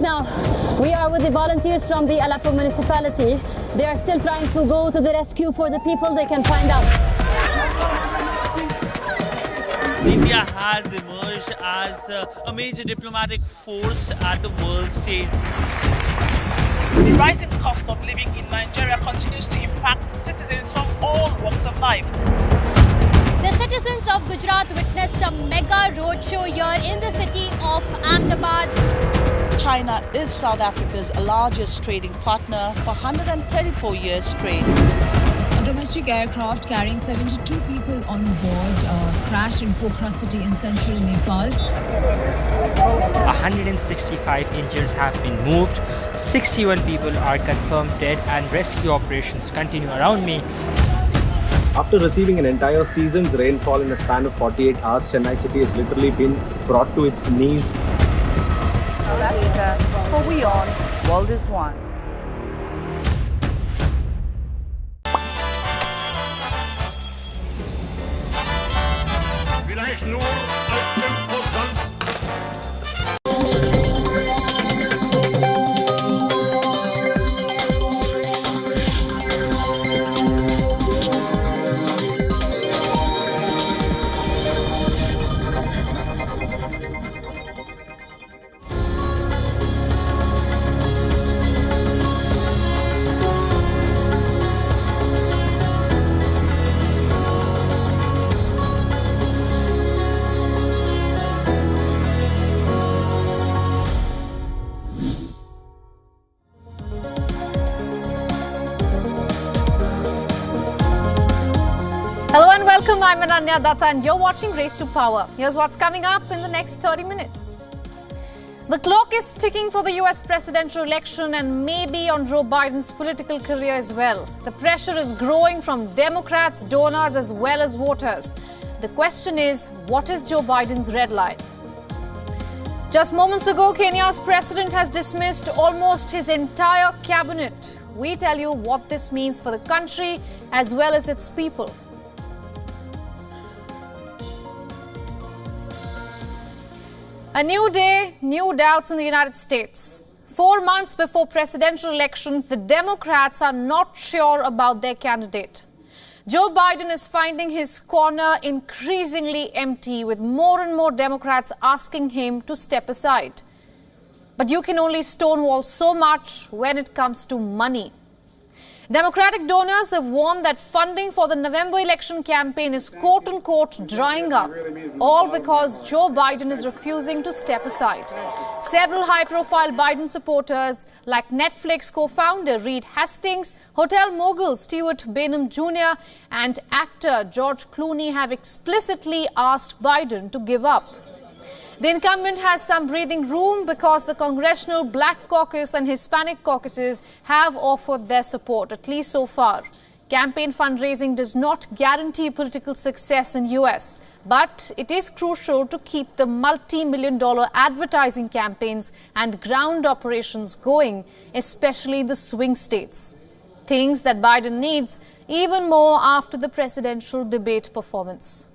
now, we are with the volunteers from the Aleppo municipality. They are still trying to go to the rescue for the people they can find out. India has emerged as a major diplomatic force at the world stage. The rising cost of living in Nigeria continues to impact citizens from all walks of life. The citizens of Gujarat witnessed a mega roadshow here in the city of Ahmedabad. China is South Africa's largest trading partner for 134 years straight. A domestic aircraft carrying 72 people on board crashed in Pokhara city in central Nepal. 165 injuries have been moved, 61 people are confirmed dead, and rescue operations continue around me. After receiving an entire season's rainfall in a span of 48 hours, Chennai city has literally been brought to its knees. South Africa, for WION, World is One. Hello and welcome, I'm Ananya Datta and you're watching Race to Power. Here's what's coming up in the next 30 minutes. The clock is ticking for the US presidential election and maybe on Joe Biden's political career as well. The pressure is growing from Democrats, donors as well as voters. The question is, what is Joe Biden's red line? Just moments ago, Kenya's president has dismissed almost his entire cabinet. We tell you what this means for the country as well as its people. A new day, new doubts in the United States. 4 months before presidential elections, the Democrats are not sure about their candidate. Joe Biden is finding his corner increasingly empty, with more and more Democrats asking him to step aside. But you can only stonewall so much when it comes to money. Democratic donors have warned that funding for the November election campaign is quote-unquote drying up, all because Joe Biden is refusing to step aside. Several high-profile Biden supporters like Netflix co-founder Reed Hastings, hotel mogul Stuart Bainum Jr. and actor George Clooney have explicitly asked Biden to give up. The incumbent has some breathing room because the Congressional Black Caucus and Hispanic caucuses have offered their support, at least so far. Campaign fundraising does not guarantee political success in US, but it is crucial to keep the multi-million-dollar advertising campaigns and ground operations going, especially the swing states. Things that Biden needs even more after the presidential debate performance.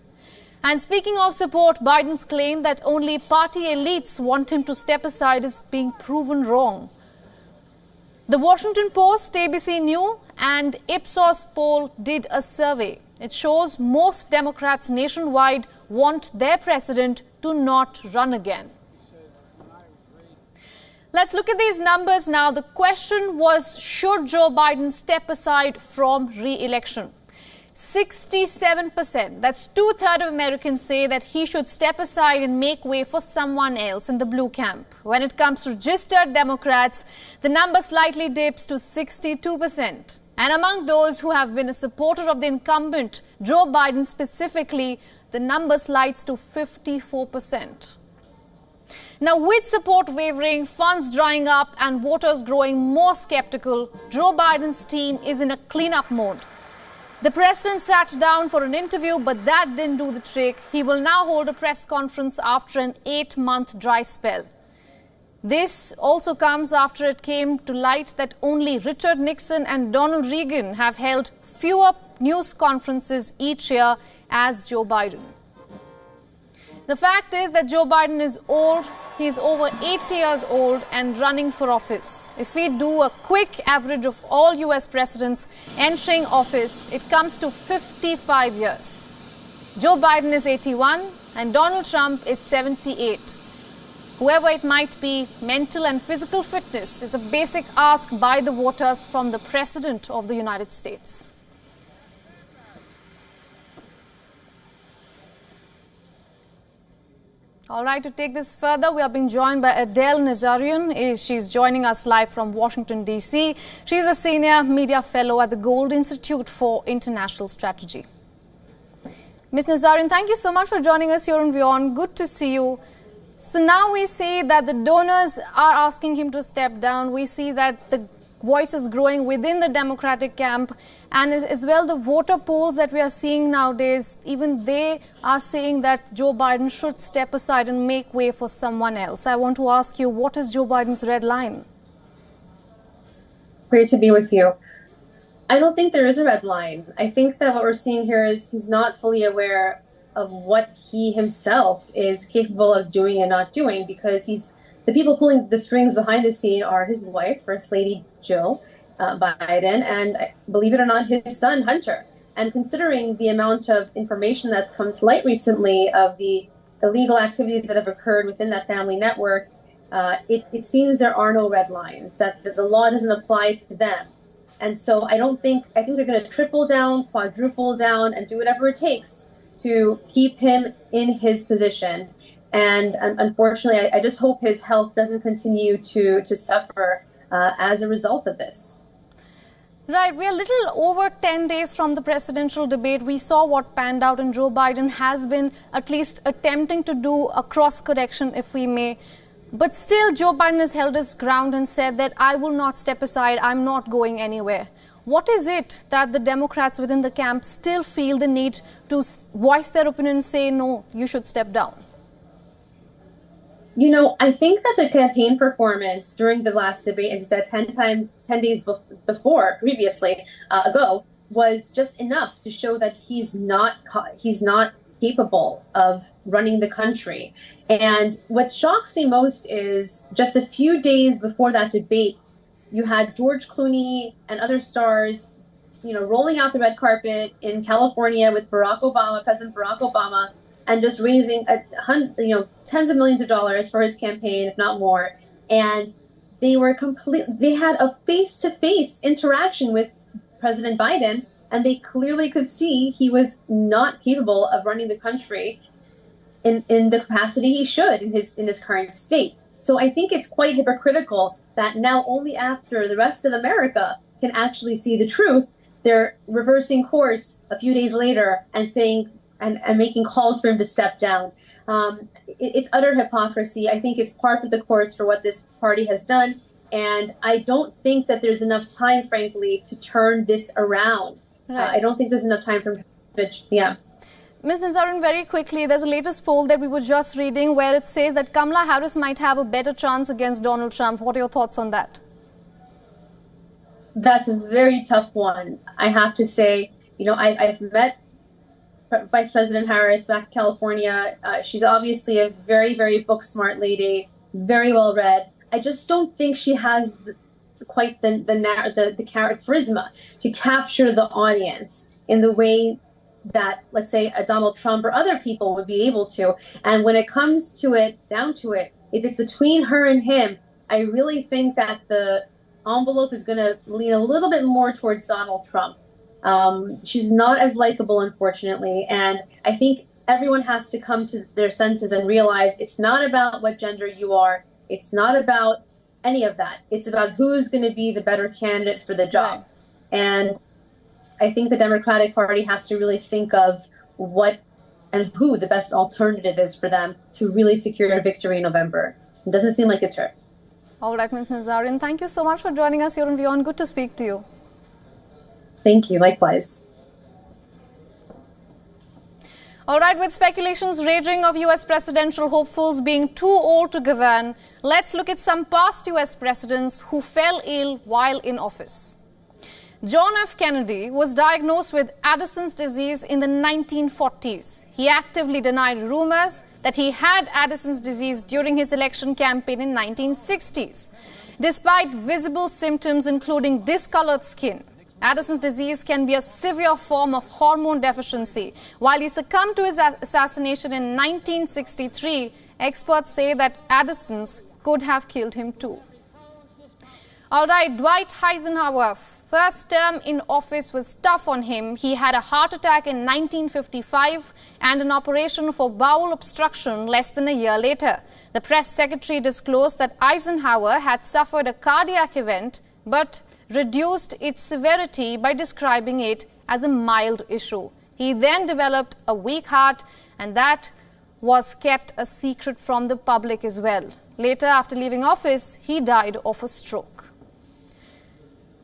And speaking of support, Biden's claim that only party elites want him to step aside is being proven wrong. The Washington Post, ABC News and Ipsos poll did a survey. It shows most Democrats nationwide want their president to not run again. Let's look at these numbers now. The question was, should Joe Biden step aside from re-election? 67%, that's 2/3 of Americans say that he should step aside and make way for someone else in the blue camp. When it comes to registered Democrats, the number slightly dips to 62%. And among those who have been a supporter of the incumbent, Joe Biden specifically, the number slides to 54%. Now, with support wavering, funds drying up and voters growing more skeptical, Joe Biden's team is in a cleanup mode. The president sat down for an interview, but that didn't do the trick. He will now hold a press conference after an 8-month dry spell. This also comes after it came to light that only Richard Nixon and Donald Reagan have held fewer news conferences each year as Joe Biden. The fact is that Joe Biden is old, He's over 80 years old and running for office. If we do a quick average of all US presidents entering office, it comes to 55 years. Joe Biden is 81 and Donald Trump is 78. Whoever it might be, mental and physical fitness is a basic ask by the voters from the President of the United States. All right, to take this further, we are being joined by Adele Nazarian. She's joining us live from Washington, D.C. She's a senior media fellow at the Gold Institute for International Strategy. Ms. Nazarian, thank you so much for joining us here on WION. Good to see you. So now we see that the donors are asking him to step down. We see that the voice is growing within the Democratic camp, and as well the voter polls that we are seeing nowadays, even they are saying that Joe Biden should step aside and make way for someone else. I want to ask you, what is Joe Biden's red line? Great to be with you. I don't think there is a red line. I think that what we're seeing here is he's not fully aware of what he himself is capable of doing and not doing, because the people pulling the strings behind the scene are his wife, First Lady Jill Biden, and believe it or not, his son, Hunter. And considering the amount of information that's come to light recently of the illegal activities that have occurred within that family network, it seems there are no red lines, that the law doesn't apply to them. And so I think they're going to triple down, quadruple down, and do whatever it takes to keep him in his position. And unfortunately, I just hope his health doesn't continue to suffer as a result of this. Right. We are a little over 10 days from the presidential debate. We saw what panned out, and Joe Biden has been at least attempting to do a cross correction, if we may. But still, Joe Biden has held his ground and said that I will not step aside. I'm not going anywhere. What is it that the Democrats within the camp still feel the need to voice their opinion and say, no, you should step down? You know, I think that the campaign performance during the last debate, as you said, 10 days ago, was just enough to show that he's not capable of running the country. And what shocks me most is just a few days before that debate, you had George Clooney and other stars, rolling out the red carpet in California with President Barack Obama, and just raising tens of millions of dollars for his campaign, if not more. And they had a face-to-face interaction with President Biden, and they clearly could see he was not capable of running the country in the capacity he should in his current state. So I think it's quite hypocritical that now, only after the rest of America can actually see the truth, they're reversing course a few days later and saying and making calls for him to step down. It's utter hypocrisy. I think it's par for the course for what this party has done. And I don't think that there's enough time, frankly, to turn this around. Right. I don't think there's enough time for yeah. Ms. Nazarian, very quickly, there's a latest poll that we were just reading where it says that Kamala Harris might have a better chance against Donald Trump. What are your thoughts on that? That's a very tough one. I have to say, I've met Vice President Harris back in California. She's obviously a very, very book smart lady, very well read. I just don't think she has quite the charisma to capture the audience in the way that, let's say, a Donald Trump or other people would be able to. And when it comes down to it, if it's between her and him, I really think that the envelope is going to lean a little bit more towards Donald Trump. She's not as likable, unfortunately. And I think everyone has to come to their senses and realize it's not about what gender you are. It's not about any of that. It's about who's going to be the better candidate for the job. Right. And I think the Democratic Party has to really think of what and who the best alternative is for them to really secure a victory in November. It doesn't seem like it's her. All right, Ms. Nazarian, thank you so much for joining us here on WION. Good to speak to you. Thank you. Likewise. All right, with speculations raging of US presidential hopefuls being too old to govern, let's look at some past US presidents who fell ill while in office. John F. Kennedy was diagnosed with Addison's disease in the 1940s. He actively denied rumors that he had Addison's disease during his election campaign in 1960s. Despite visible symptoms including discolored skin, Addison's disease can be a severe form of hormone deficiency. While he succumbed to his assassination in 1963, experts say that Addison's could have killed him too. All right, Dwight Eisenhower, first term in office was tough on him. He had a heart attack in 1955 and an operation for bowel obstruction less than a year later. The press secretary disclosed that Eisenhower had suffered a cardiac event but reduced its severity by describing it as a mild issue. He then developed a weak heart, and that was kept a secret from the public as well. Later, after leaving office, he died of a stroke.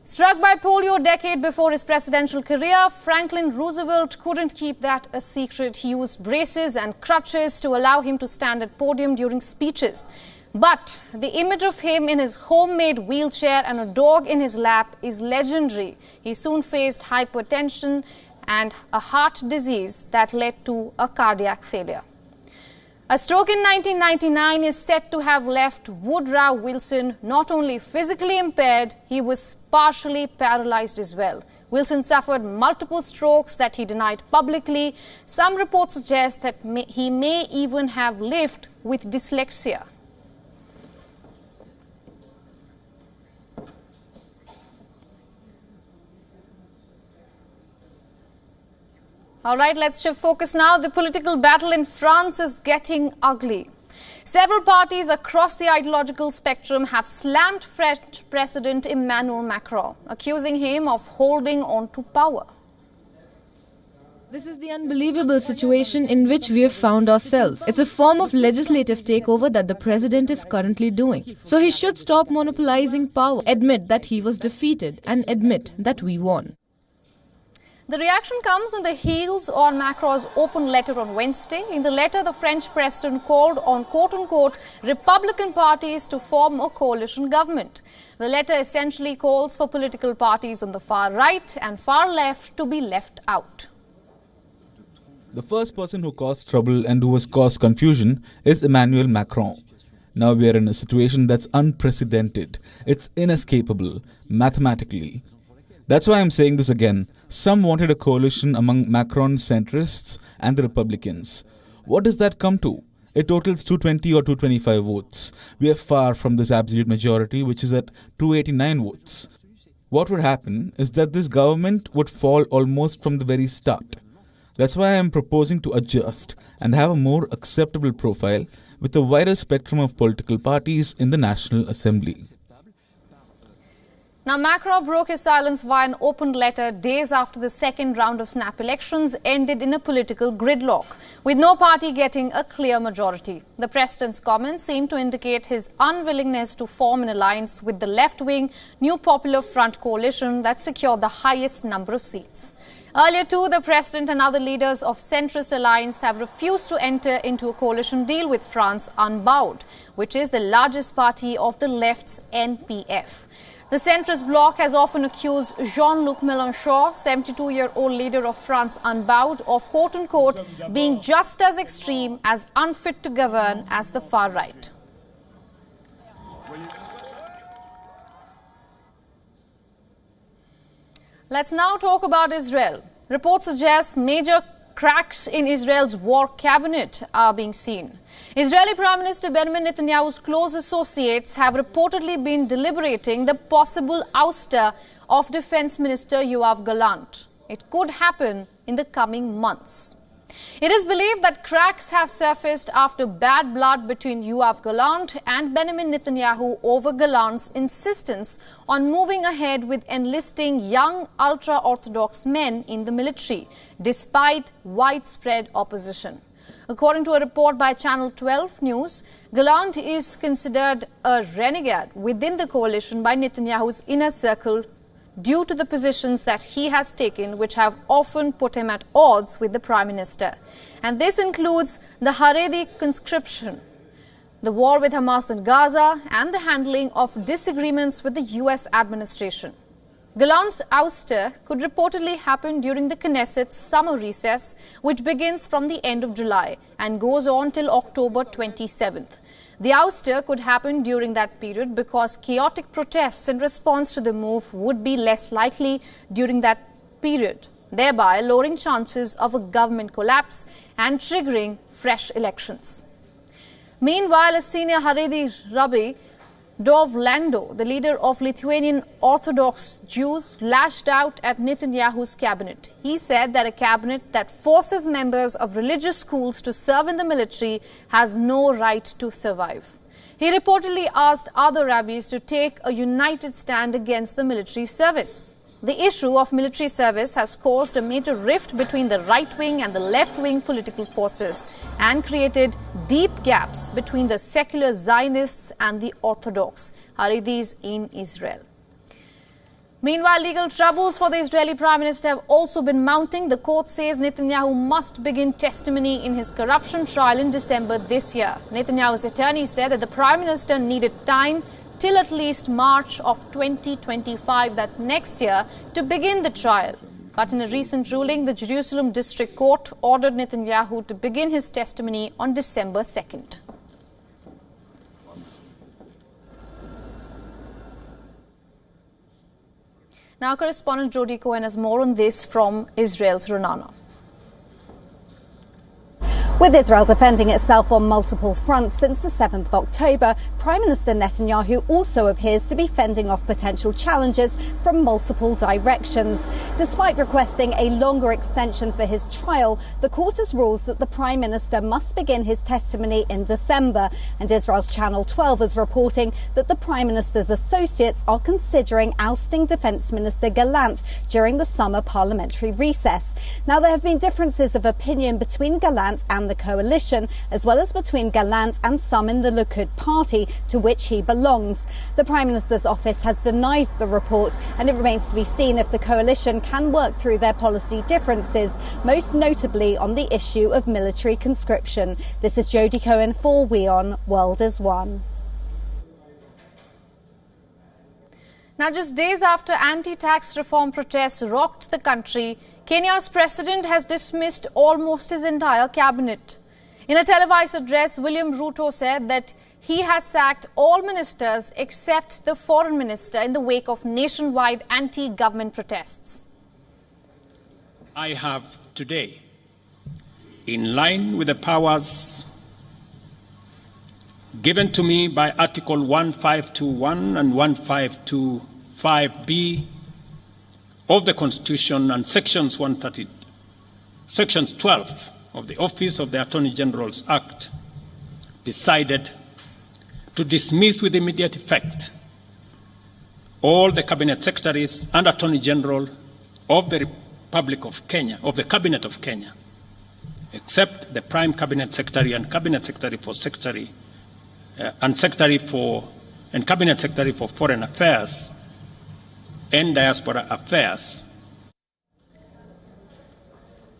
Struck by polio a decade before his presidential career, Franklin Roosevelt couldn't keep that a secret. He used braces and crutches to allow him to stand at podium during speeches. But the image of him in his homemade wheelchair and a dog in his lap is legendary. He soon faced hypertension and a heart disease that led to a cardiac failure. A stroke in 1999 is said to have left Woodrow Wilson not only physically impaired, he was partially paralyzed as well. Wilson suffered multiple strokes that he denied publicly. Some reports suggest that he may even have lived with dyslexia. All right, let's shift focus now. The political battle in France is getting ugly. Several parties across the ideological spectrum have slammed French President Emmanuel Macron, accusing him of holding on to power. This is the unbelievable situation in which we have found ourselves. It's a form of legislative takeover that the president is currently doing. So he should stop monopolizing power, admit that he was defeated, and admit that we won. The reaction comes on the heels on Macron's open letter on Wednesday. In the letter, the French president called on quote-unquote Republican parties to form a coalition government. The letter essentially calls for political parties on the far right and far left to be left out. The first person who caused trouble and who has caused confusion is Emmanuel Macron. Now we are in a situation that's unprecedented. It's inescapable, mathematically. That's why I'm saying this again. Some wanted a coalition among Macron's centrists and the Republicans. What does that come to? It totals 220 or 225 votes. We are far from this absolute majority, which is at 289 votes. What would happen is that this government would fall almost from the very start. That's why I am proposing to adjust and have a more acceptable profile with a wider spectrum of political parties in the National Assembly. Now, Macron broke his silence via an open letter days after the second round of snap elections ended in a political gridlock, with no party getting a clear majority. The president's comments seem to indicate his unwillingness to form an alliance with the left-wing New Popular Front coalition that secured the highest number of seats. Earlier too, the president and other leaders of centrist alliance have refused to enter into a coalition deal with France Unbowed, which is the largest party of the left's NPF. The centrist bloc has often accused Jean-Luc Mélenchon, 72-year-old leader of France Unbowed, of quote-unquote being just as extreme, as unfit to govern as the far right. Let's now talk about Israel. Reports suggest major cracks in Israel's war cabinet are being seen. Israeli Prime Minister Benjamin Netanyahu's close associates have reportedly been deliberating the possible ouster of Defense Minister Yoav Gallant. It could happen in the coming months. It is believed that cracks have surfaced after bad blood between Yoav Gallant and Benjamin Netanyahu over Gallant's insistence on moving ahead with enlisting young ultra-Orthodox men in the military, despite widespread opposition. According to a report by Channel 12 News, Gallant is considered a renegade within the coalition by Netanyahu's inner circle due to the positions that he has taken, which have often put him at odds with the Prime Minister. And this includes the Haredi conscription, the war with Hamas in Gaza, and the handling of disagreements with the US administration. Galant's ouster could reportedly happen during the Knesset's summer recess, which begins from the end of July and goes on till October 27th. The ouster could happen during that period because chaotic protests in response to the move would be less likely during that period, thereby lowering chances of a government collapse and triggering fresh elections. Meanwhile, a senior Haredi rabbi, Dov Lando, the leader of Lithuanian Orthodox Jews, lashed out at Netanyahu's cabinet. He said that a cabinet that forces members of religious schools to serve in the military has no right to survive. He reportedly asked other rabbis to take a united stand against the military service. The issue of military service has caused a major rift between the right-wing and the left-wing political forces and created deep gaps between the secular Zionists and the Orthodox Haredis in Israel. Meanwhile, legal troubles for the Israeli Prime Minister have also been mounting. The court says Netanyahu must begin testimony in his corruption trial in December this year. Netanyahu's attorney said that the Prime Minister needed time till at least March of 2025, that's next year, to begin the trial. But in a recent ruling, the Jerusalem District Court ordered Netanyahu to begin his testimony on December 2nd. Now, correspondent Jody Cohen has more on this from Israel's Renana. With Israel defending itself on multiple fronts since the 7th of October, Prime Minister Netanyahu also appears to be fending off potential challenges from multiple directions. Despite requesting a longer extension for his trial, the court has ruled that the Prime Minister must begin his testimony in December. And Israel's Channel 12 is reporting that the Prime Minister's associates are considering ousting Defence Minister Gallant during the summer parliamentary recess. Now, there have been differences of opinion between Gallant and the coalition, as well as between Gallant and some in the Likud party to which he belongs. The Prime Minister's office has denied the report, and it remains to be seen if the coalition can work through their policy differences, most notably on the issue of military conscription. This is Jody Cohen for WION World is One. Now, just days after anti-tax reform protests rocked the country, Kenya's president has dismissed almost his entire cabinet. In a televised address, William Ruto said that he has sacked all ministers except the foreign minister in the wake of nationwide anti-government protests. I have today, in line with the powers given to me by Article 1521 and 1525B of the Constitution and Sections 12 of the Office of the Attorney General's Act, decided to dismiss with immediate effect all the Cabinet Secretaries and Attorney General of the Republic of Kenya, of the Cabinet of Kenya, except the Prime Cabinet Secretary and Cabinet Secretary for and Cabinet Secretary for Foreign Affairs and Diaspora Affairs.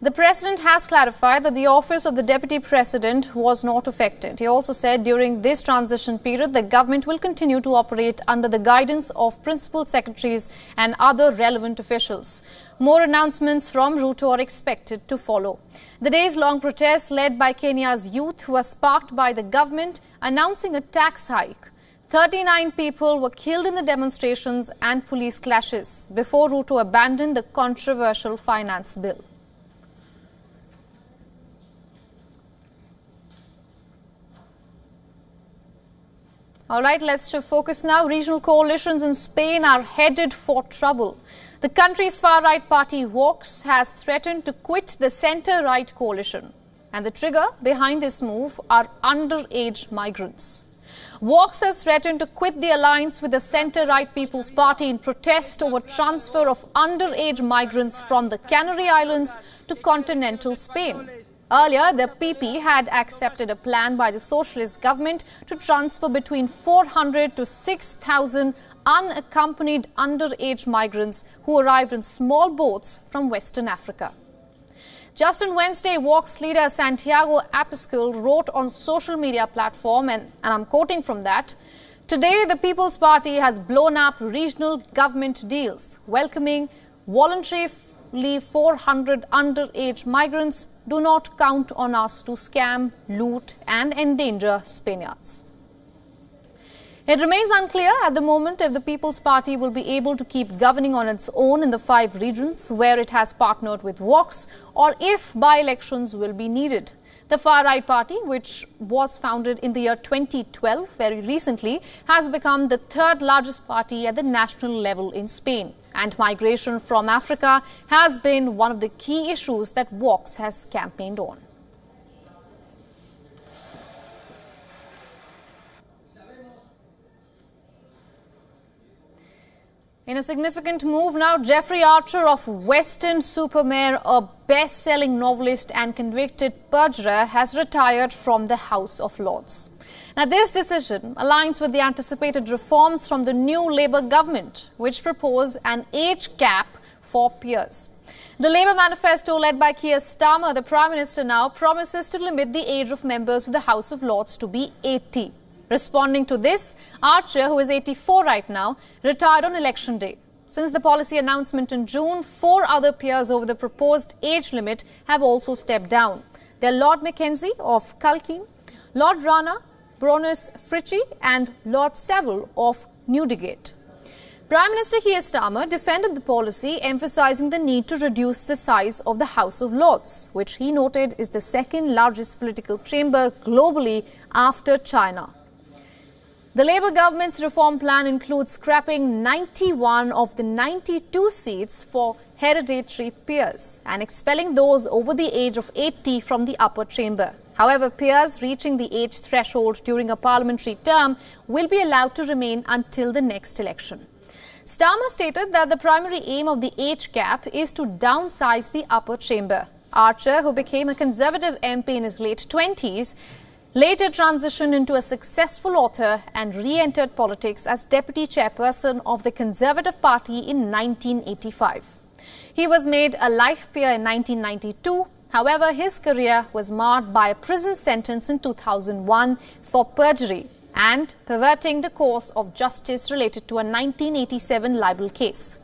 The president has clarified that the office of the deputy president was not affected. He also said during this transition period, the government will continue to operate under the guidance of principal secretaries and other relevant officials. More announcements from Ruto are expected to follow. The days-long protests led by Kenya's youth were sparked by the government announcing a tax hike. 39 people were killed in the demonstrations and police clashes before Ruto abandoned the controversial finance bill. All right, let's shift focus now. Regional coalitions in Spain are headed for trouble. The country's far-right party Vox has threatened to quit the centre-right coalition. And the trigger behind this move are underage migrants. Vox has threatened to quit the alliance with the centre-right People's Party in protest over transfer of underage migrants from the Canary Islands to continental Spain. Earlier, the PP had accepted a plan by the socialist government to transfer between 400 to 6,000 unaccompanied underage migrants who arrived in small boats from Western Africa. Just on Wednesday, Vox leader Santiago Abascal wrote on social media platform, and I'm quoting from that, Today, the People's Party has blown up regional government deals, welcoming voluntarily 400 underage migrants. Do not count on us to scam, loot and endanger Spaniards. It remains unclear at the moment if the People's Party will be able to keep governing on its own in the 5 regions where it has partnered with Vox, or if by-elections will be needed. The far-right party, which was founded in the year 2012 very recently, has become the 3rd largest party at the national level in Spain. And migration from Africa has been one of the key issues that Vox has campaigned on. In a significant move now, Jeffrey Archer of Weston-super-Mare, a best-selling novelist and convicted perjurer, has retired from the House of Lords. Now, this decision aligns with the anticipated reforms from the new Labour government, which propose an age cap for peers. The Labour manifesto, led by Keir Starmer, the Prime Minister now, promises to limit the age of members of the House of Lords to be 80. Responding to this, Archer, who is 84 right now, retired on election day. Since the policy announcement in June, 4 other peers over the proposed age limit have also stepped down. They are Lord Mackenzie of Culkeen, Lord Rana, Bronus Fritchie and Lord Saville of Newdigate. Prime Minister Keir Starmer defended the policy, emphasising the need to reduce the size of the House of Lords, which he noted is the 2nd largest political chamber globally after China. The Labour government's reform plan includes scrapping 91 of the 92 seats for hereditary peers and expelling those over the age of 80 from the upper chamber. However, peers reaching the age threshold during a parliamentary term will be allowed to remain until the next election. Starmer stated that the primary aim of the age cap is to downsize the upper chamber. Archer, who became a Conservative MP in his late 20s, later transitioned into a successful author and re-entered politics as deputy chairperson of the Conservative Party in 1985. He was made a life peer in 1992. However, his career was marred by a prison sentence in 2001 for perjury and perverting the course of justice related to a 1987 libel case.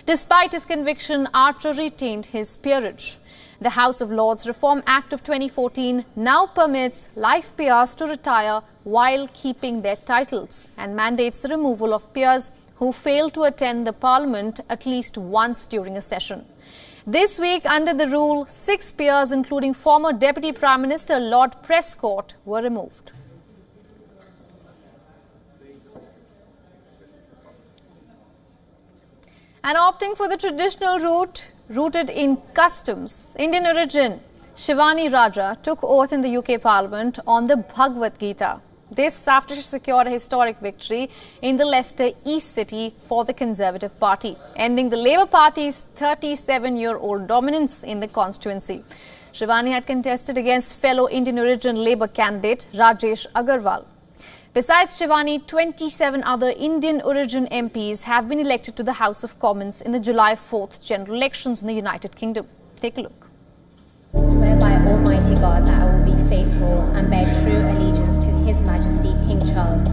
Despite his conviction, Archer retained his peerage. The House of Lords Reform Act of 2014 now permits life peers to retire while keeping their titles and mandates the removal of peers who fail to attend the Parliament at least once during a session. This week, under the rule, 6 peers, including former Deputy Prime Minister Lord Prescott, were removed. And opting for the traditional route, rooted in customs, Indian origin, Shivani Raja took oath in the UK Parliament on the Bhagavad Gita. This after she secured a historic victory in the Leicester East City for the Conservative Party, ending the Labour Party's 37-year-old dominance in the constituency. Shivani had contested against fellow Indian origin Labour candidate Rajesh Agarwal. Besides Shivani, 27 other Indian origin MPs have been elected to the House of Commons in the July 4th general elections in the United Kingdom. Take a look. I swear by Almighty God that I will be faithful and bear true allegiance to His Majesty King Charles,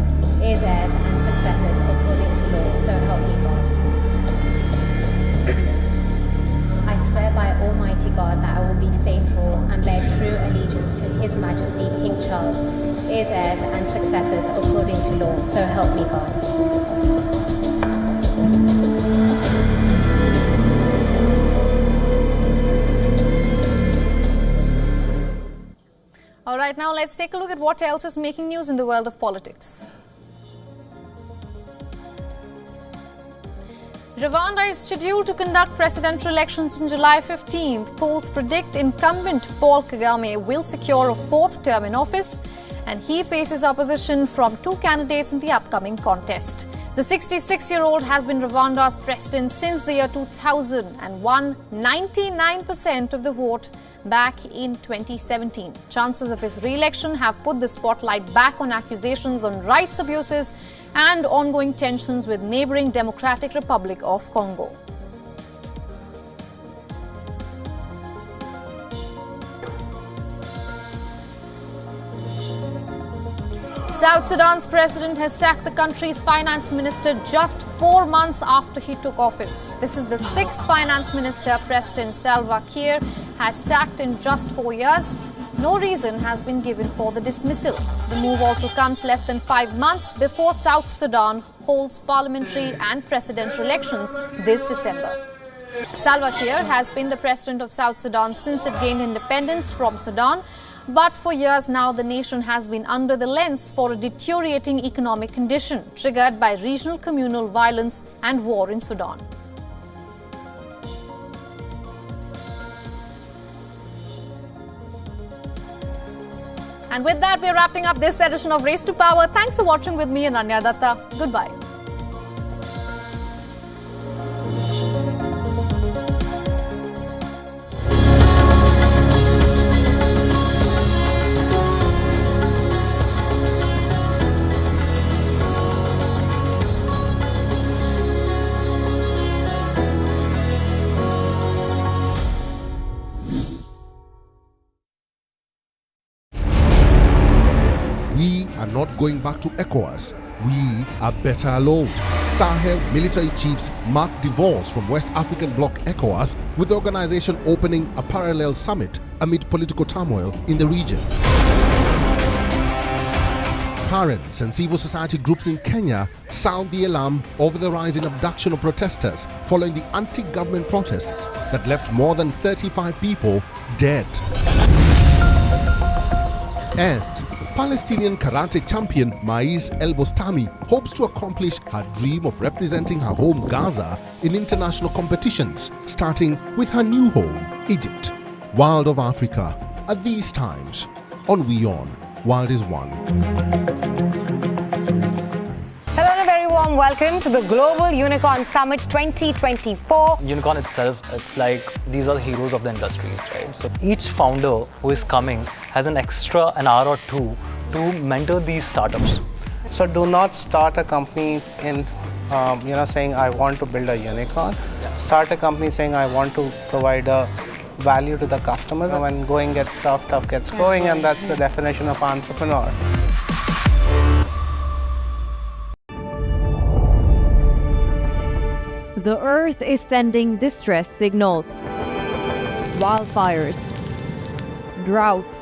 his heirs and successors according to law, so help me God. I swear by Almighty God that I will be faithful and bear true allegiance to His Majesty King Charles, his heirs and successors according to law, so help me God. All right, now let's take a look at what else is making news in the world of politics. Rwanda is scheduled to conduct presidential elections on July 15th. Polls predict incumbent Paul Kagame will secure a 4th term in office, and he faces opposition from 2 candidates in the upcoming contest. The 66-year-old has been Rwanda's president since the year 2000 and won 99% of the vote back in 2017. Chances of his re-election have put the spotlight back on accusations on rights abuses and ongoing tensions with neighboring Democratic Republic of Congo. South Sudan's president has sacked the country's finance minister just 4 months after he took office. This is the 6th finance minister President Salva Kiir has sacked in just 4 years. No reason has been given for the dismissal. The move also comes less than 5 months before South Sudan holds parliamentary and presidential elections this December. Salva Kiir has been the president of South Sudan since it gained independence from Sudan. But for years now, the nation has been under the lens for a deteriorating economic condition triggered by regional communal violence and war in Sudan. And with that, we're wrapping up this edition of Race to Power. Thanks for watching with me, Ananya Datta. Goodbye. We are not going back to ECOWAS. We are better alone. Sahel military chiefs mark divorce from West African bloc ECOWAS, with the organization opening a parallel summit amid political turmoil in the region. Parents and civil society groups in Kenya sound the alarm over the rise in abduction of protesters following the anti-government protests that left more than 35 people dead. And Palestinian karate champion Maiz El-Bostami hopes to accomplish her dream of representing her home Gaza in international competitions, starting with her new home, Egypt. Wild of Africa, at these times, on WION, Wild is One. Hello and a very warm welcome to the Global Unicorn Summit 2024. Unicorn itself, it's like these are the heroes of the industries, right? So each founder who is coming has an hour or two to mentor these startups. So do not start a company in, saying I want to build a unicorn. Yeah. Start a company saying I want to provide a value to the customers. And when going gets tough gets going, and that's the definition of entrepreneur. The Earth is sending distress signals. Wildfires, droughts,